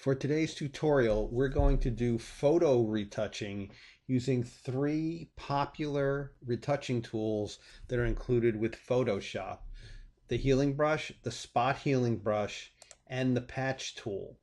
For today's tutorial, we're going to do photo retouching using three popular retouching tools that are included with Photoshop: the healing brush, the spot healing brush, and the patch tool.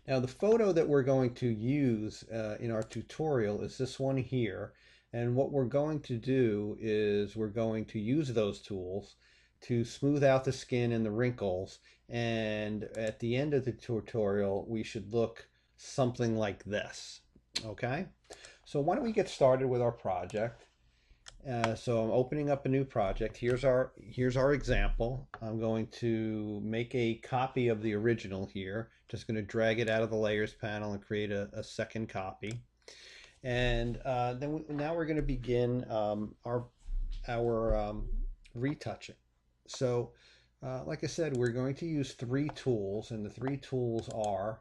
Now, the photo that we're going to use in our tutorial is this one here. And what we're going to do is we're going to use those tools to smooth out the skin and the wrinkles. And at the end of the tutorial, we should look something like this. Okay? So why don't we get started with our project? So I'm opening up a new project. Here's our example. I'm going to make a copy of the original here. Just going to drag it out of the layers panel and create a second copy. And now we're going to begin our retouching. So like I said, we're going to use three tools, and the three tools are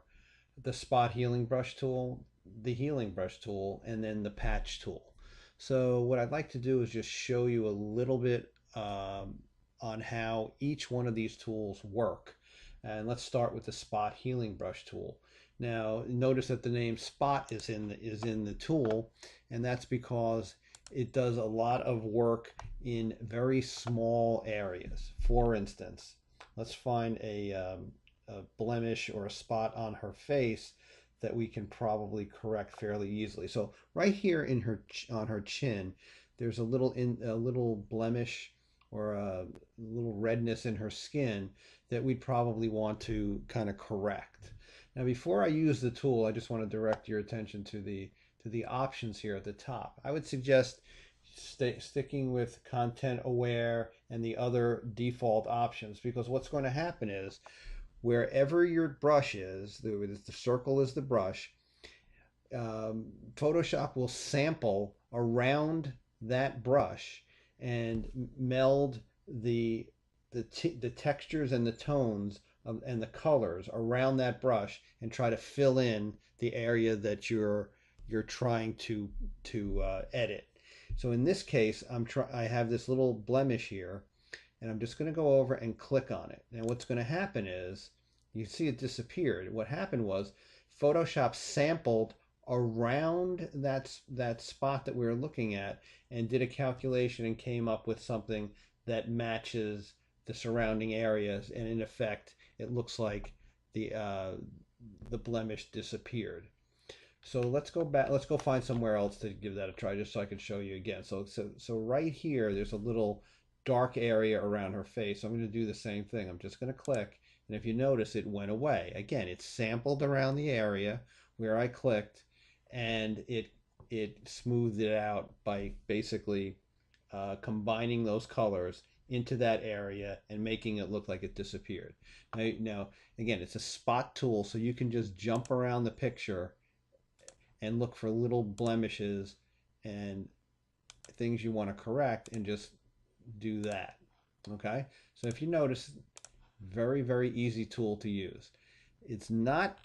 the spot healing brush tool, the healing brush tool, and then the patch tool. So what I'd like to do is just show you a little bit on how each one of these tools work. And let's start with the spot healing brush tool. Now notice that the name spot is in the tool, and that's because it does a lot of work in very small areas. For instance, let's find a blemish or a spot on her face that we can probably correct fairly easily. So right here on her chin, there's a little blemish or a little redness in her skin that we'd probably want to kind of correct. Now, before I use the tool, I just want to direct your attention to the options here at the top. I would suggest sticking with content aware and the other default options, because what's going to happen is wherever your brush is, the circle is the brush, Photoshop will sample around that brush and meld the textures and the tones and the colors around that brush and try to fill in the area that you're trying to edit. So in this case, I have this little blemish here, and I'm just going to go over and click on it. Now what's going to happen is, you see it disappeared. What happened was Photoshop sampled around that spot that we were looking at and did a calculation and came up with something that matches the surrounding areas, and in effect it looks like the blemish disappeared. So let's go back, let's go find somewhere else to give that a try, just so I can show you again. So right here there's a little dark area around her face. So I'm going to do the same thing. I'm just going to click, and if you notice, it went away. Again, it sampled around the area where I clicked, and it smoothed it out by basically combining those colors into that area and making it look like it disappeared. Now, again, it's a spot tool, so you can just jump around the picture and look for little blemishes and things you want to correct and just do that. Okay, so if you notice, very, very easy tool to use. It's not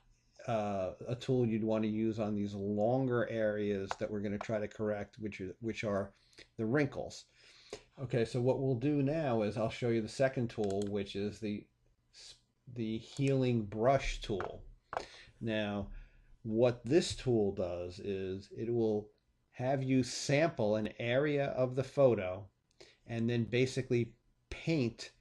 a tool you'd want to use on these longer areas that we're going to try to correct, which are the wrinkles. Okay, so what we'll do now is I'll show you the second tool, which is the healing brush tool. Now, what this tool does is it will have you sample an area of the photo and then basically paint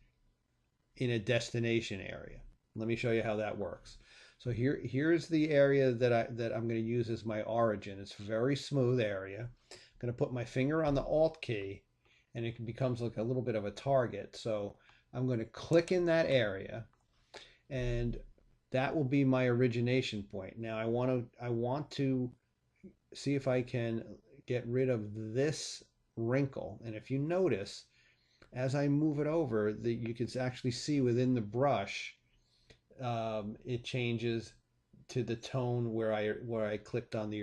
in a destination area. Let me show you how that works. So here's the area that I'm going to use as my origin. It's a very smooth area. I'm going to put my finger on the Alt key, and it becomes like a little bit of a target. So I'm going to click in that area, and that will be my origination point. Now I want to see if I can get rid of this wrinkle. And if you notice, as I move it over, you can actually see within the brush, it changes to the tone where I clicked on the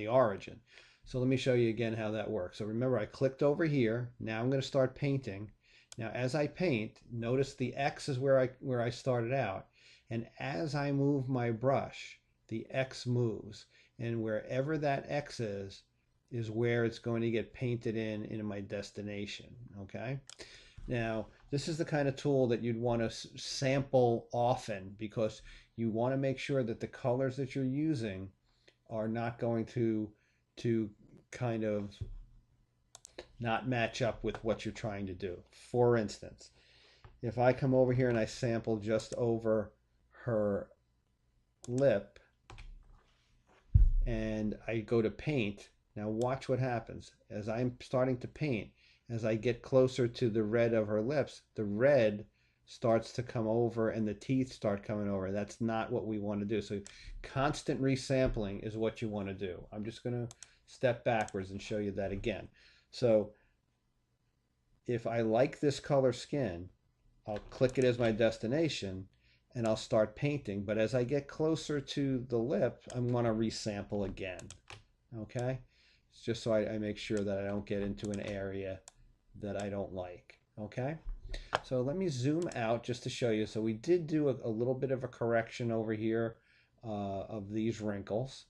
origin. So let me show you again how that works. So remember, I clicked over here. Now I'm going to start painting. Now as I paint, notice the X is where I started out, and as I move my brush, the X moves, and wherever that X is where it's going to get painted in my destination. Okay, now this is the kind of tool that you'd want to sample often, because you want to make sure that the colors that you're using are not going to kind of not match up with what you're trying to do. For instance, if I come over here and I sample just over her lip and I go to paint, now watch what happens. As I'm starting to paint, as I get closer to the red of her lips, the red starts to come over and the teeth start coming over. That's not what we want to do. So constant resampling is what you want to do. I'm just going to step backwards and show you that again. So if I like this color skin, I'll click it as my destination and I'll start painting. But as I get closer to the lip, I want to resample again. Okay? It's just so I make sure that I don't get into an area that I don't like. Okay? So let me zoom out just to show you. So we did do a little bit of a correction over here of these wrinkles.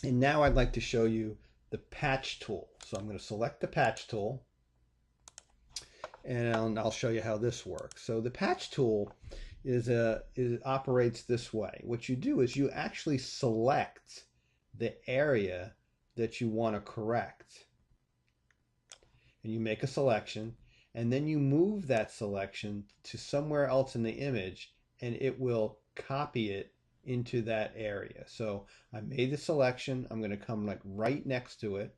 And now I'd like to show you the patch tool. So I'm going to select the patch tool and I'll show you how this works. So the patch tool operates this way. What you do is you actually select the area that you want to correct. And you make a selection, and then you move that selection to somewhere else in the image, and it will copy it into that area. So I made the selection. I'm going to come like right next to it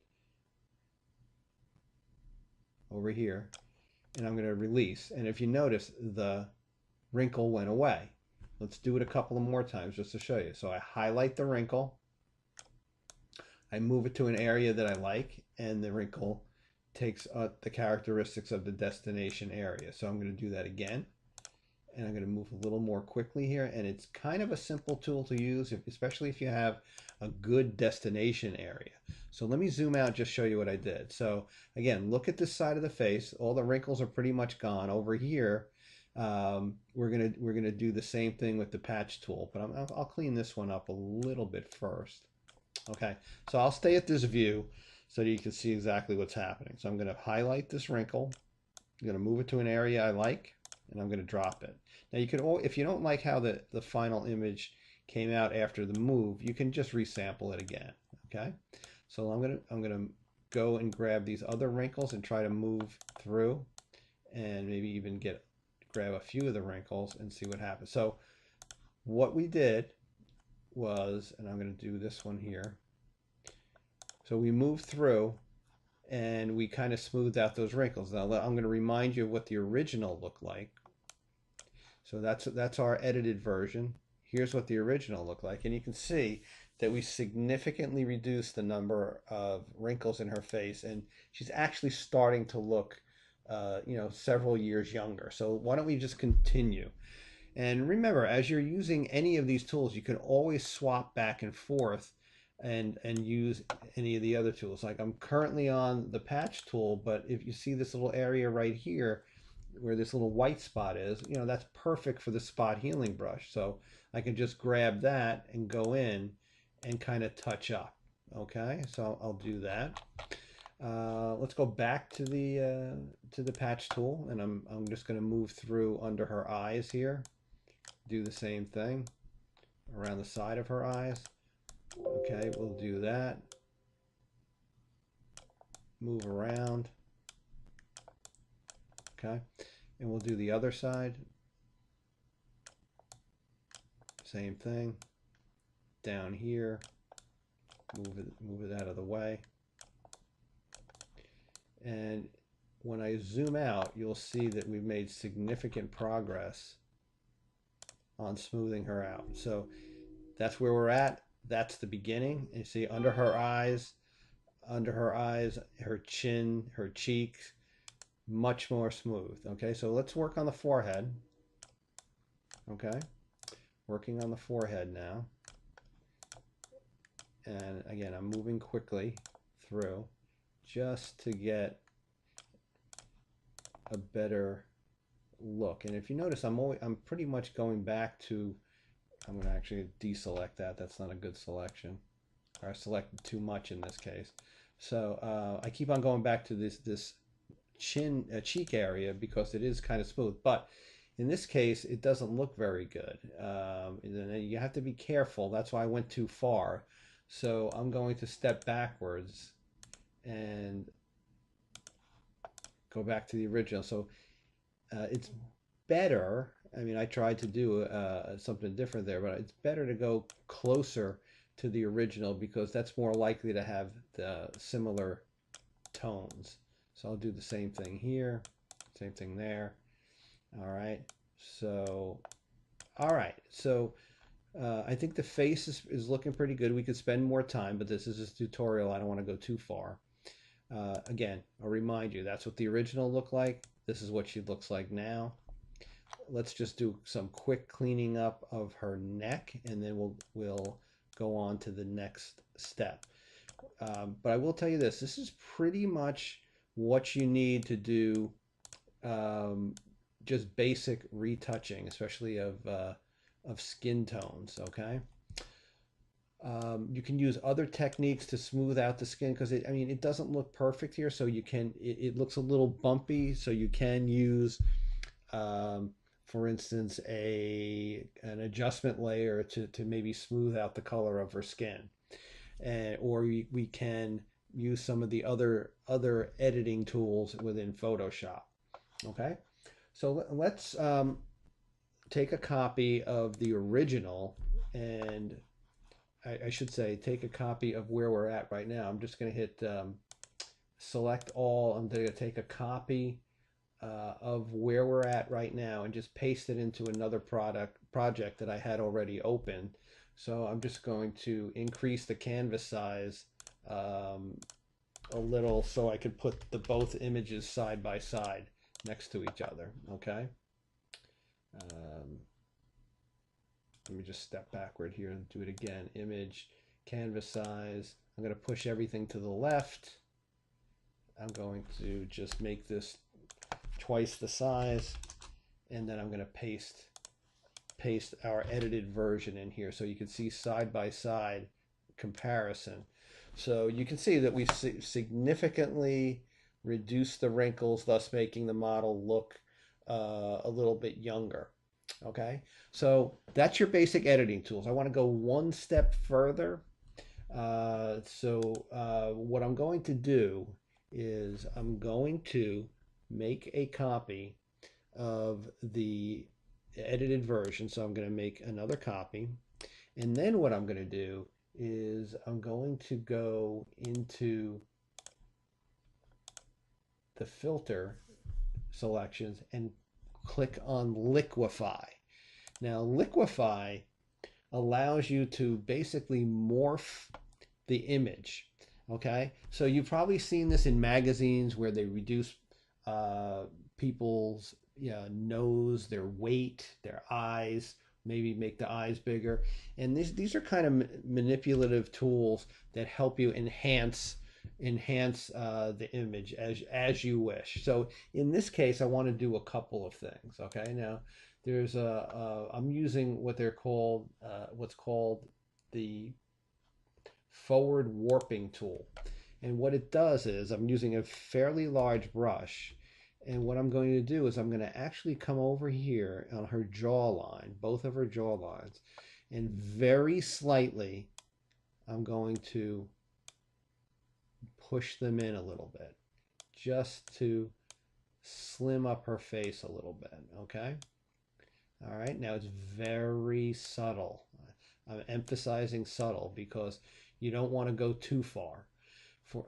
over here, and I'm going to release. And if you notice, the wrinkle went away. Let's do it a couple of more times just to show you. So I highlight the wrinkle, I move it to an area that I like, and the wrinkle takes the characteristics of the destination area. So I'm going to do that again, and I'm going to move a little more quickly here. And it's kind of a simple tool to use, especially if you have a good destination area. So let me zoom out and just show you what I did. So again, look at this side of the face. All the wrinkles are pretty much gone. Over here, we're gonna do the same thing with the patch tool, but I'll clean this one up a little bit first. Okay, so I'll stay at this view so that you can see exactly what's happening. So I'm going to highlight this wrinkle. I'm going to move it to an area I like, and I'm going to drop it. Now you can, if you don't like how the final image came out after the move, you can just resample it again. Okay, so I'm gonna go and grab these other wrinkles and try to move through, and maybe even grab a few of the wrinkles and see what happens. So what we did was, and I'm going to do this one here. So we moved through and we kind of smoothed out those wrinkles. Now I'm going to remind you of what the original looked like. So that's our edited version. Here's what the original looked like. And you can see that we significantly reduced the number of wrinkles in her face, and she's actually starting to look several years younger. So why don't we just continue? And remember, as you're using any of these tools, you can always swap back and forth and use any of the other tools. Like I'm currently on the patch tool, but if you see this little area right here where this little white spot is, that's perfect for the spot healing brush. So I can just grab that and go in and kind of touch up. Okay, so I'll do that. Let's go back to the patch tool, and I'm just going to move through under her eyes here. Do the same thing around the side of her eyes. Okay, we'll do that. Move around. Okay, and we'll do the other side. Same thing. Down here. Move it out of the way. And when I zoom out, you'll see that we've made significant progress on smoothing her out. So that's where we're at. That's the beginning. And you see under her eyes, her chin, her cheeks, much more smooth. Okay, so let's work on the forehead. Okay, working on the forehead now. And again, I'm moving quickly through just to get a better look. And if you notice, I'm pretty much going back to, I'm going to actually deselect that. That's not a good selection. Or I selected too much in this case. So I keep on going back to this cheek area because it is kind of smooth. But in this case, it doesn't look very good. And you have to be careful. That's why I went too far. So I'm going to step backwards and go back to the original. So it's better. I mean, I tried to do something different there, but it's better to go closer to the original because that's more likely to have the similar tones. So I'll do the same thing here, same thing there. All right. So, all right. So I think the face is looking pretty good. We could spend more time, but this is a tutorial. I don't want to go too far. Again, I'll remind you, that's what the original looked like. This is what she looks like now. Let's just do some quick cleaning up of her neck, and then we'll go on to the next step. But I will tell you this is pretty much what you need to do just basic retouching, especially of skin tones, okay? You can use other techniques to smooth out the skin because I mean, it doesn't look perfect here, so you can, it looks a little bumpy, so you can use, for instance, an adjustment layer to maybe smooth out the color of her skin. Or we can use some of the other editing tools within Photoshop. Okay, so let's take a copy of the original, and I should say take a copy of where we're at right now. I'm just going to hit select all. I'm going to take a copy of where we're at right now and just paste it into another project that I had already open. So I'm just going to increase the canvas size a little so I could put both images side by side next to each other. Okay. Let me just step backward here and do it again. Image, canvas size. I'm going to push everything to the left. I'm going to just make this twice the size, and then I'm going to paste our edited version in here so you can see side by side comparison. So you can see that we've significantly reduced the wrinkles, thus making the model look a little bit younger. Okay, so that's your basic editing tools. I want to go one step further. What I'm going to do is I'm going to make a copy of the edited version. So I'm going to make another copy, and then what I'm going to do is I'm going to go into the filter selections and click on Liquify. Now Liquify allows you to basically morph the image. Okay, so you've probably seen this in magazines where they reduce people's nose, their weight, their eyes, maybe make the eyes bigger. And these are kind of manipulative tools that help you enhance the image as you wish. So in this case, I want to do a couple of things. Okay, now there's I'm using what's called the forward warping tool, and what it does is I'm using a fairly large brush, and what I'm going to do is I'm going to actually come over here on her jawline, both of her jawlines, and very slightly I'm going to push them in a little bit just to slim up her face a little bit. Okay, all right, now it's very subtle. I'm emphasizing subtle because you don't want to go too far.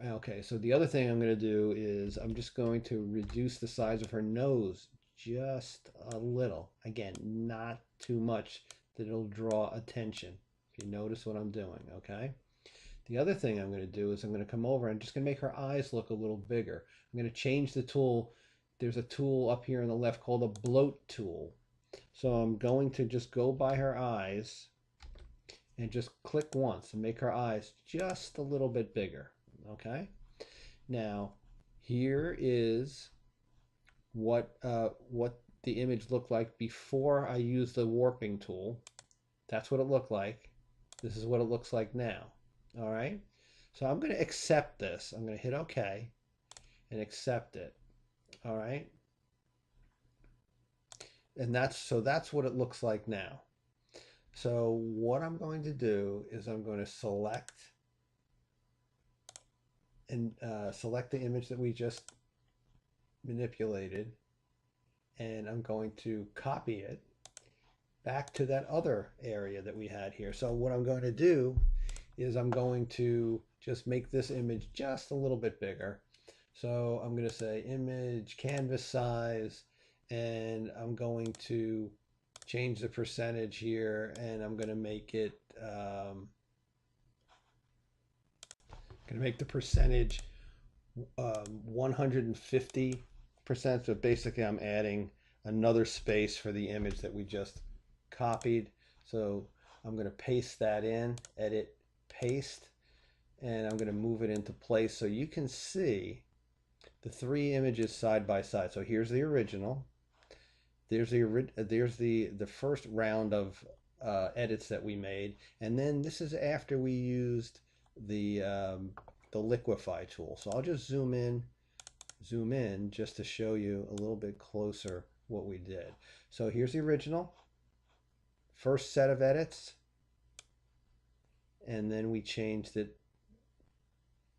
Okay, so the other thing I'm going to do is I'm just going to reduce the size of her nose just a little. Again, not too much that it'll draw attention. If you notice what I'm doing, okay? The other thing I'm going to do is I'm going to come over and just going to make her eyes look a little bigger. I'm going to change the tool. There's a tool up here on the left called a bloat tool. So I'm going to just go by her eyes and just click once and make her eyes just a little bit bigger. Okay, now here is what the image looked like before I used the warping tool. That's what it looked like. This is what it looks like now. All right, so I'm going to accept this. I'm going to hit OK and accept it. All right. And that's what it looks like now. So what I'm going to do is I'm going to select and select the image that we just manipulated, and I'm going to copy it back to that other area that we had here. So what I'm going to do is I'm going to just make this image just a little bit bigger. So I'm going to say image canvas size, and I'm going to change the percentage here, and I'm going to make it going to make the percentage 150%. So basically I'm adding another space for the image that we just copied. So I'm going to paste that in, edit, paste, and I'm going to move it into place so you can see the three images side by side. So here's the original. There's the first round of edits that we made, and then this is after we used the Liquify tool. So I'll just zoom in just to show you a little bit closer what we did. So here's the original, first set of edits, and then we changed it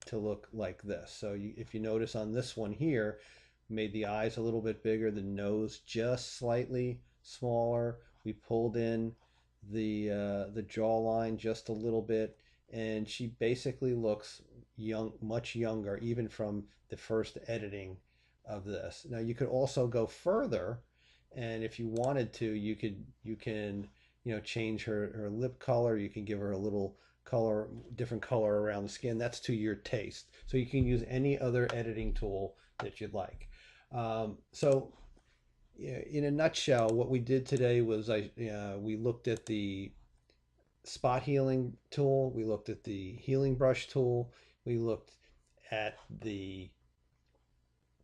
to look like this. So if you notice on this one here, made the eyes a little bit bigger, the nose just slightly smaller. We pulled in the jawline just a little bit, and she basically looks young, much younger, even from the first editing of this. Now you could also go further, and if you wanted to, you can change her lip color. You can give her a little color, different color around the skin. That's to your taste. So you can use any other editing tool that you'd like. So in a nutshell, what we did today was we looked at the spot healing tool, we looked at the healing brush tool, we looked at the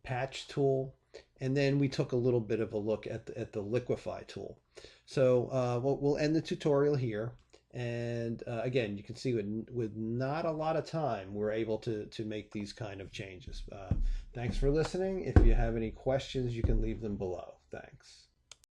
patch tool, and then we took a little bit of a look at the Liquify tool. So we'll end the tutorial here. And again, you can see with not a lot of time, we're able to make these kind of changes. Thanks for listening. If you have any questions, you can leave them below. Thanks.